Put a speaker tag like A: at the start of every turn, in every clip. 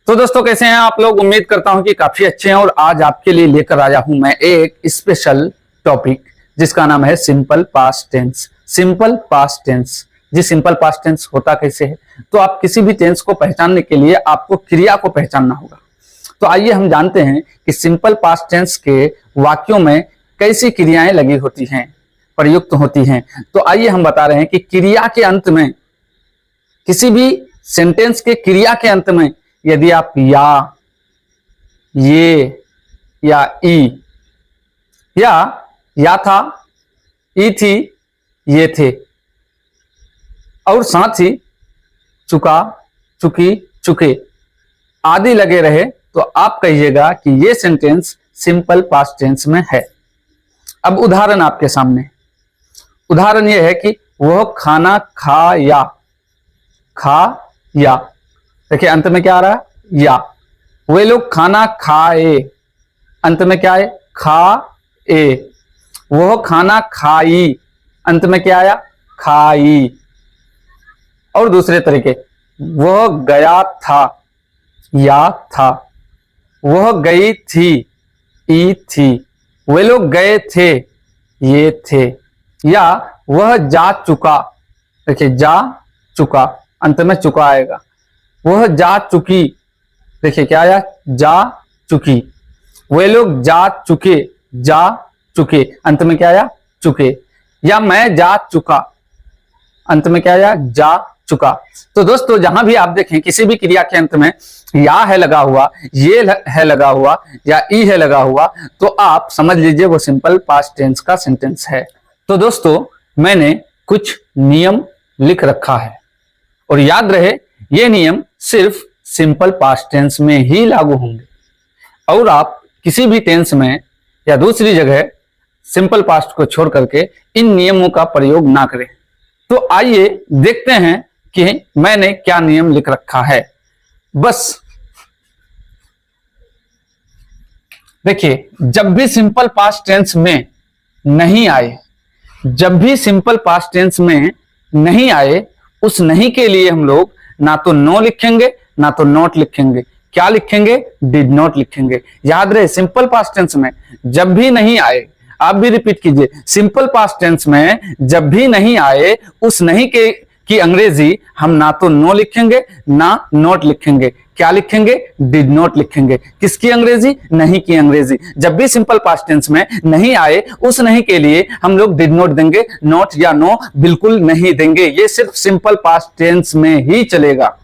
A: तो दोस्तों कैसे हैं आप लोग। उम्मीद करता हूं कि काफी अच्छे हैं और आज आपके लिए लेकर आया हूं मैं एक स्पेशल टॉपिक जिसका नाम है simple past tense. Simple past tense. जी सिंपल पास्ट टेंस होता कैसे है, तो आप किसी भी टेंस को पहचानने के लिए आपको क्रिया को पहचानना होगा। तो आइए हम जानते हैं कि सिंपल पास्ट टेंस के वाक्यों में कैसी क्रियाएं लगी होती हैं, प्रयुक्त होती हैं। तो आइए हम बता रहे हैं कि क्रिया के अंत में, किसी भी सेंटेंस के क्रिया के अंत में यदि आप या, ये या ई या था, ई थी, ये थे और साथ ही चुका, चुकी, चुके आदि लगे रहे तो आप कहिएगा कि ये सेंटेंस सिंपल पास्ट टेंस में है। अब उदाहरण आपके सामने, उदाहरण यह है कि वह खाना खाया, खाया, देखिए अंत में क्या आ रहा है, या। वे लोग खाना खाए, अंत में क्या है, खाए। वह खाना खाई, अंत में क्या आया, खाई। और दूसरे तरीके, वह गया था, या था। वह गई थी, ई थी। वे लोग गए थे, ये थे। या वह जा चुका, देखिए जा चुका, अंत में चुका आएगा। वह जा चुकी, देखिए क्या आया, जा चुकी। वे लोग जा चुके, जा चुके, अंत में क्या आया, चुके। या मैं जा चुका, अंत में क्या आया, जा चुका। तो दोस्तों जहां भी आप देखें किसी भी क्रिया के अंत में या है लगा हुआ, ये है लगा हुआ या ई है लगा हुआ, तो आप समझ लीजिए वो सिंपल पास्ट टेंस का सेंटेंस है। तो दोस्तों मैंने कुछ नियम लिख रखा है और याद रहे ये नियम सिर्फ सिंपल पास्ट टेंस में ही लागू होंगे और आप किसी भी टेंस में या दूसरी जगह सिंपल पास्ट को छोड़ करके इन नियमों का प्रयोग ना करें। तो आइए देखते हैं कि मैंने क्या नियम लिख रखा है। बस देखिए, जब भी सिंपल पास्ट टेंस में नहीं आए, जब भी सिंपल पास्ट टेंस में नहीं आए, उस नहीं के लिए हम लोग ना तो नो लिखेंगे ना तो नॉट लिखेंगे। क्या लिखेंगे, डिड नॉट लिखेंगे। याद रहे सिंपल पास्ट टेंस में जब भी नहीं आए, आप भी रिपीट कीजिए, सिंपल पास्ट टेंस में जब भी नहीं आए उस नहीं के की अंग्रेजी हम ना तो नो लिखेंगे ना नॉट लिखेंगे। क्या लिखेंगे, डिड नॉट लिखेंगे। किसकी अंग्रेजी, नहीं की अंग्रेजी। जब भी सिंपल पास्ट टेंस में नहीं आए उस नहीं के लिए हम लोग डिड नॉट देंगे, नॉट या नो बिल्कुल नहीं देंगे। ये सिर्फ सिंपल पास्ट टेंस में ही चलेगा।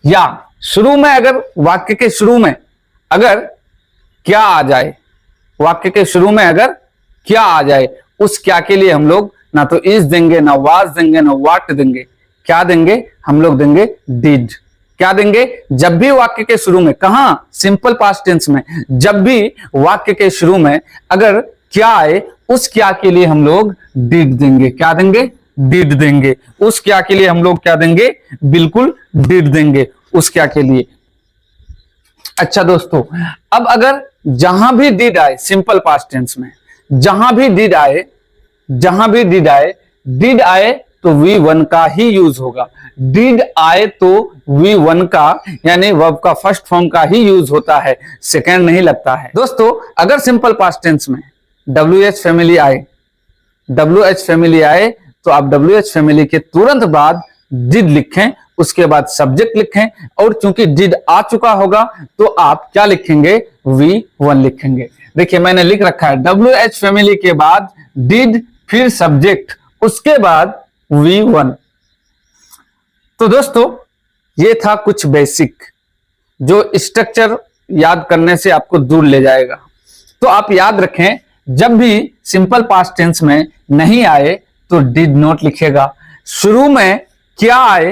A: या शुरू में, अगर वाक्य के शुरू में अगर क्या आ जाए, वाक्य के शुरू में अगर क्या आ जाए, उस क्या के लिए हम लोग ना तो इज देंगे ना वाज देंगे ना व्हाट देंगे। क्या देंगे, हम लोग देंगे डिड। क्या देंगे, जब भी वाक्य के शुरू में, कहां, सिंपल पास्ट टेंस में, जब भी वाक्य के शुरू में अगर क्या आए उस क्या के लिए हम लोग डिड देंगे। क्या देंगे, डिड देंगे। उस क्या के लिए हम लोग क्या देंगे, बिल्कुल डिड देंगे उस क्या के लिए। अच्छा दोस्तों, अब अगर जहां भी डिड आए सिंपल पास्ट टेंस में, जहां भी डिड आए, जहां भी डिड आए, डिड आए तो V1 का ही यूज होगा। डिड आए तो V1 का यानी वर्ब का फर्स्ट फॉर्म का ही यूज होता है, सेकेंड नहीं लगता है। दोस्तों अगर सिंपल पास्ट टेंस में WH फैमिली आए, WH फैमिली आए तो आप WH फैमिली के तुरंत बाद डिड लिखें, उसके बाद सब्जेक्ट लिखें और चूंकि डिड आ चुका होगा तो आप क्या लिखेंगे, V1 लिखेंगे। देखिए मैंने लिख रखा है WH फैमिली के बाद डिड, फिर सब्जेक्ट, उसके बाद V1। तो दोस्तों ये था कुछ बेसिक जो स्ट्रक्चर याद करने से आपको दूर ले जाएगा। तो आप याद रखें जब भी सिंपल पास्ट टेंस में नहीं आए तो डिड नॉट लिखेगा, शुरू में क्या आए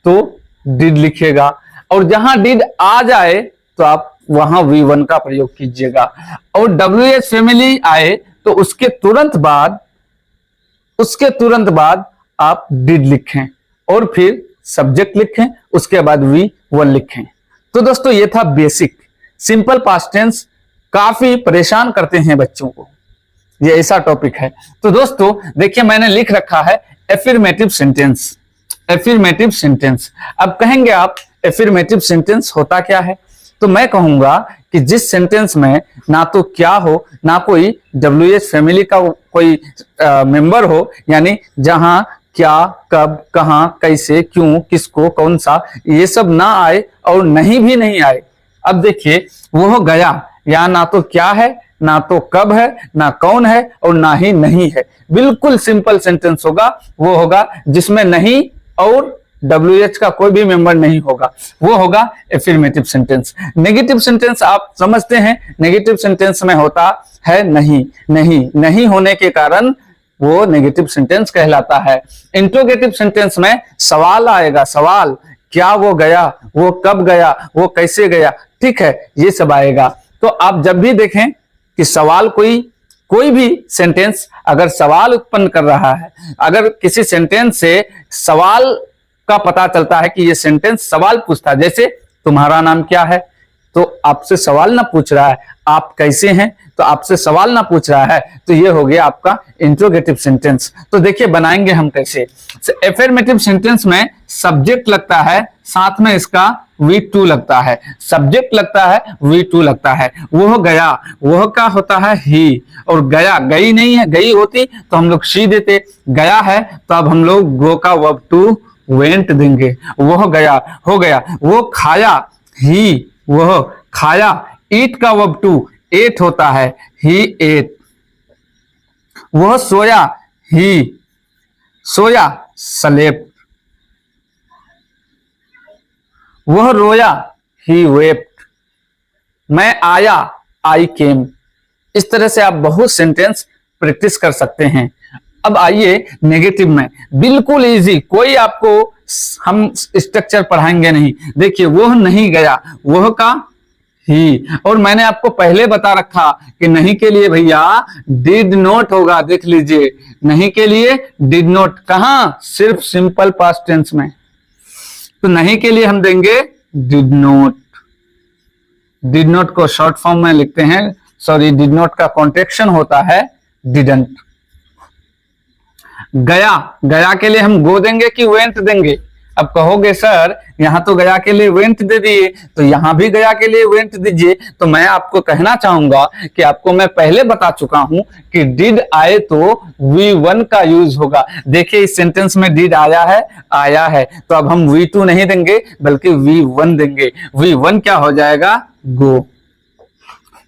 A: तो डिड लिखेगा और जहां डिड आ जाए तो आप वहां V1 का प्रयोग कीजिएगा। और WH फैमिली आए तो उसके तुरंत बाद आप डिड लिखें और फिर सब्जेक्ट लिखें, उसके बाद V1 लिखें। तो दोस्तों ये था बेसिक। सिंपल पास्ट टेंस काफी परेशान करते हैं बच्चों को, ये ऐसा टॉपिक है। तो दोस्तों देखिए मैंने लिख रखा है एफर्मेटिव सेंटेंस। एफर्मेटिव सेंटेंस, अब कहेंगे आप एफर्मेटिव सेंटेंस होता क्या है? तो मैं कहूंगा कि जिस सेंटेंस में ना तो क्या हो, ना कोई WH फैमिली का कोई मेंबर हो, यानी जहां क्या, कब, कहां, कैसे, क्यों, किसको, कौन सा, ये सब ना आए और नहीं भी नहीं आए। अब देखिए वो गया, या ना तो क्या है, ना तो कब है, ना कौन है, और ना ही नहीं है। बिल्कुल सिंपल सेंटेंस होगा, वो होगा जिसमें नहीं और WH का कोई भी मेंबर नहीं होगा, वो होगा एफर्मेटिव सेंटेंस। नेगेटिव सेंटेंस आप समझते हैं, नेगेटिव सेंटेंस में होता है नहीं, नहीं, नहीं होने के कारण वो नेगेटिव सेंटेंस कहलाता है। इंट्रोगेटिव सेंटेंस में सवाल आएगा, सवाल, क्या वो गया, वो कब गया, वो कैसे गया, ठीक है, ये सब आएगा। तो आप जब भी देखें कि सवाल कोई भी सेंटेंस अगर सवाल उत्पन्न कर रहा है, अगर किसी सेंटेंस से सवाल का पता चलता है कि ये सेंटेंस सवाल पूछता है, जैसे तुम्हारा नाम क्या है, तो आपसे सवाल ना पूछ रहा है, आप कैसे हैं, तो आपसे सवाल ना पूछ रहा है, तो ये हो गया आपका इंट्रोगेटिव सेंटेंस। तो देखिए बनाएंगे हम कैसे। एफर्मेटिव सेंटेंस में सब्जेक्ट लगता है, साथ में इसका V2 लगता है, सब्जेक्ट लगता है, V2 लगता है। वह गया, वह का होता है ही, और गया, गई नहीं है, गई होती तो हम लोग शी देते, गया है तो अब हम लोग गो का वर्ब टू वेंट देंगे। वह गया, हो गया। वो खाया, ही, वह खाया, ईट का वर्ब टू एट होता है, ही एट। वह सोया, ही सोया, स्लेप्ट। वह रोया, ही वेप्ट। मैं आया, आई केम। इस तरह से आप बहुत सेंटेंस प्रैक्टिस कर सकते हैं। अब आइए नेगेटिव में, बिल्कुल इजी, कोई आपको हम स्ट्रक्चर पढ़ाएंगे नहीं। देखिए वह नहीं गया, वह का ही, और मैंने आपको पहले बता रखा कि नहीं के लिए भैया डिड नॉट होगा, देख लीजिए, नहीं के लिए डिड नॉट, कहां, सिर्फ सिंपल पास्ट टेंस में। तो नहीं के लिए हम देंगे डिड नॉट। डिड नॉट को शॉर्ट फॉर्म में लिखते हैं, सॉरी, डिड नॉट का कॉन्ट्रैक्शन होता है डिडंट। गया, गया के लिए हम गो देंगे कि वेंट देंगे? अब कहोगे सर यहां तो गया के लिए वेंट दे दिए, तो यहां भी गया के लिए वेंट दीजिए। तो मैं आपको कहना चाहूंगा कि आपको मैं पहले बता चुका हूं कि डिड आए तो V1 का यूज होगा। देखिए इस सेंटेंस में डिड आया है, तो अब हम V2 नहीं देंगे बल्कि V1 देंगे। V1 क्या हो जाएगा, गो।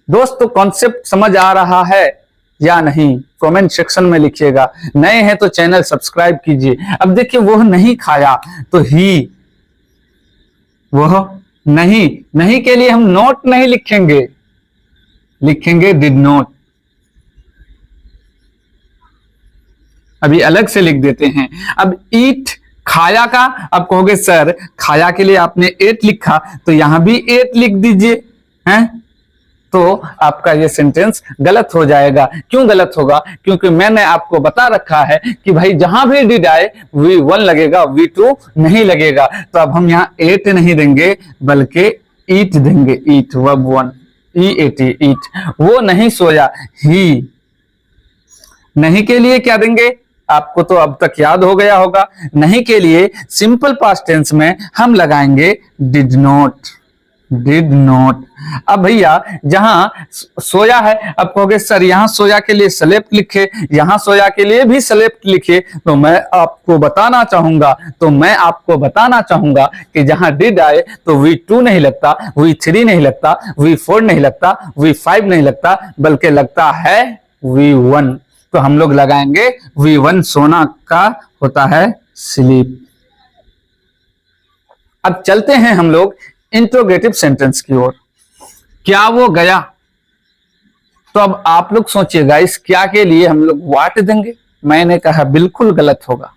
A: दोस्तों कॉन्सेप्ट समझ आ रहा है या नहीं? कमेंट सेक्शन में लिखिएगा। नए हैं तो चैनल सब्सक्राइब कीजिए। अब देखिए वह नहीं खाया, तो ही, वह नहीं, नहीं के लिए हम नोट नहीं लिखेंगे, लिखेंगे डिड नॉट। अभी अलग से लिख देते हैं। अब ईट, खाया का, अब कहोगे सर खाया के लिए आपने 8 लिखा, तो यहां भी 8 लिख दीजिए, हैं? तो आपका ये सेंटेंस गलत हो जाएगा। क्यों गलत होगा? क्योंकि मैंने आपको बता रखा है कि भाई जहां भी डिड आए V1 लगेगा, V2 नहीं लगेगा। तो अब हम यहाँ 8 नहीं देंगे बल्कि ईट देंगे, ईट, वर्ब 1, EAT, ईट। वो नहीं सोया, ही। नहीं के लिए क्या देंगे? आपको तो अब तक याद हो गया होगा। नहीं के लिए सिंपल पास्ट टेंस में हम लगाएंगे डिड नॉट, डिड नॉट। अब भैया जहां सोया है, अब कहोगे सर यहां सोया के लिए स्लेप्ट लिखे, यहां सोया के लिए भी स्लेप्ट लिखे, तो मैं आपको बताना चाहूंगा कि जहां डिड आए तो V2 नहीं लगता, V3 नहीं लगता, V4 नहीं लगता, V5 नहीं लगता, बल्कि लगता है V1। तो हम लोग लगाएंगे V1, सोना का होता है स्लीप। अब चलते हैं हम लोग इंट्रोगेटिव सेंटेंस की ओर। क्या वो गया? तो अब आप लोग सोचिएगा इस क्या के लिए हम लोग व्हाट देंगे? मैंने कहा बिल्कुल गलत होगा।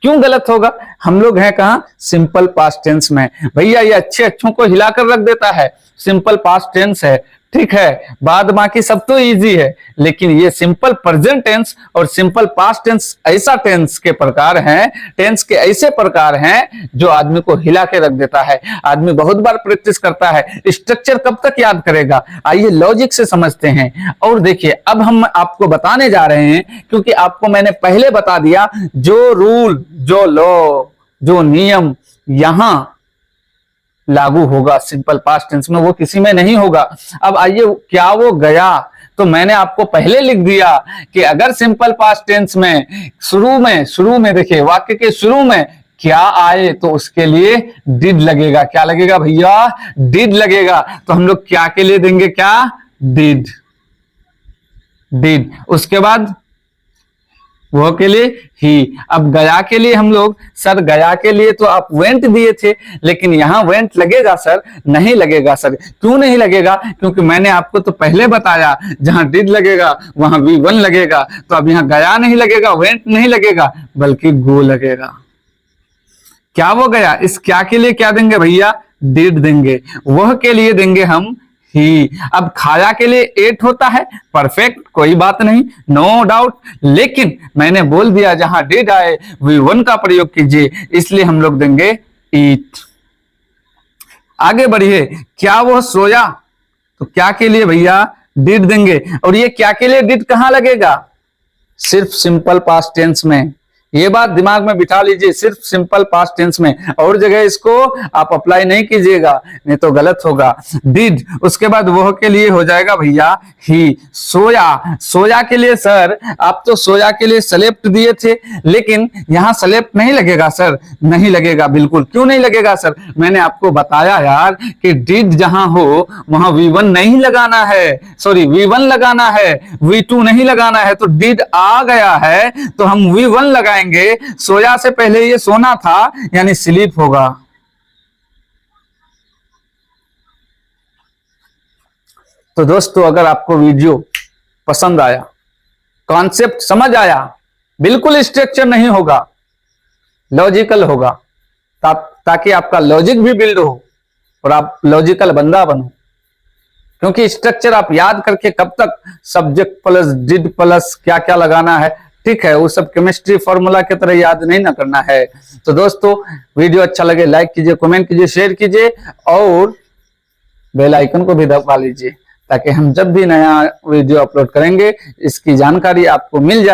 A: क्यों गलत होगा? हम लोग हैं कहां, सिंपल पास्ट टेंस में। भैया ये अच्छे अच्छों को हिलाकर रख देता है, सिंपल पास्ट टेंस है, ठीक है, बाद बाकी सब तो इजी है, लेकिन ये सिंपल प्रेजेंट टेंस और सिंपल पास्ट टेंस ऐसा टेंस के प्रकार हैं, टेंस के ऐसे प्रकार हैं जो आदमी को हिला के रख देता है। आदमी बहुत बार प्रैक्टिस करता है, स्ट्रक्चर कब तक याद करेगा? आइए लॉजिक से समझते हैं। और देखिए अब हम आपको बताने जा रहे हैं, क्योंकि आपको मैंने पहले बता दिया जो रूल, जो लॉ, जो नियम यहां लागू होगा सिंपल पास्ट टेंस में, वो किसी में नहीं होगा। अब आइए, क्या वो गया, तो मैंने आपको पहले लिख दिया कि अगर सिंपल पास्ट टेंस में शुरू में देखिए, वाक्य के शुरू में क्या आए तो उसके लिए डिड लगेगा। क्या लगेगा भैया? डिड लगेगा। तो हम लोग क्या के लिए देंगे? क्या? डिड। उसके बाद वो के लिए ही। अब गया के लिए हम लोग, सर गया के लिए तो आप वेंट दिए थे, लेकिन यहां वेंट लगेगा सर? नहीं लगेगा सर। क्यों नहीं लगेगा? क्योंकि मैंने आपको तो पहले बताया, जहां डिड लगेगा वहां V1 लगेगा। तो अब यहां गया नहीं लगेगा, वेंट नहीं लगेगा, बल्कि गो लगेगा। क्या वो गया? इस क्या के लिए क्या देंगे भैया? डिड देंगे। वह के लिए देंगे हम ही। अब खाया के लिए एट होता है, परफेक्ट, कोई बात नहीं, नो डाउट, लेकिन मैंने बोल दिया जहां डिड आए V1 का प्रयोग कीजिए, इसलिए हम लोग देंगे ईट। आगे बढ़िए, क्या वो सोया, तो क्या के लिए भैया? डिड देंगे। और ये क्या के लिए डिड कहां लगेगा? सिर्फ सिंपल पास्ट टेंस में। ये बात दिमाग में बिठा लीजिए, सिर्फ सिंपल पास्ट टेंस में, और जगह इसको आप अप्लाई नहीं कीजिएगा, नहीं तो गलत होगा। डिड, उसके बाद वह के लिए हो जाएगा भैया ही। सोया के लिए सर, आप तो सोया के लिए सेलेक्ट दिए थे, लेकिन यहां सेलेक्ट नहीं लगेगा सर, नहीं लगेगा बिल्कुल। क्यों नहीं लगेगा सर? मैंने आपको बताया यार कि डिड जहां हो वहां V1 नहीं लगाना है, सॉरी V1 लगाना है, V2 नहीं लगाना है। तो डिड आ गया है तो हम V1 लगाएंगे। सोया से पहले ये सोना था, यानी स्लीप होगा। तो दोस्तों, अगर आपको वीडियो पसंद आया, कॉन्सेप्ट समझ आया, बिल्कुल स्ट्रक्चर नहीं होगा, लॉजिकल होगा, ताकि आपका लॉजिक भी बिल्ड हो और आप लॉजिकल बंदा बनो। क्योंकि स्ट्रक्चर आप याद करके कब तक सब्जेक्ट प्लस डिड प्लस क्या क्या लगाना है, ठीक है, वो सब केमिस्ट्री फॉर्मूला की तरह याद नहीं ना करना है। तो दोस्तों, वीडियो अच्छा लगे लाइक कीजिए, कमेंट कीजिए, शेयर कीजिए और बेल आइकन को भी दबा लीजिए, ताकि हम जब भी नया वीडियो अपलोड करेंगे इसकी जानकारी आपको मिल जाए।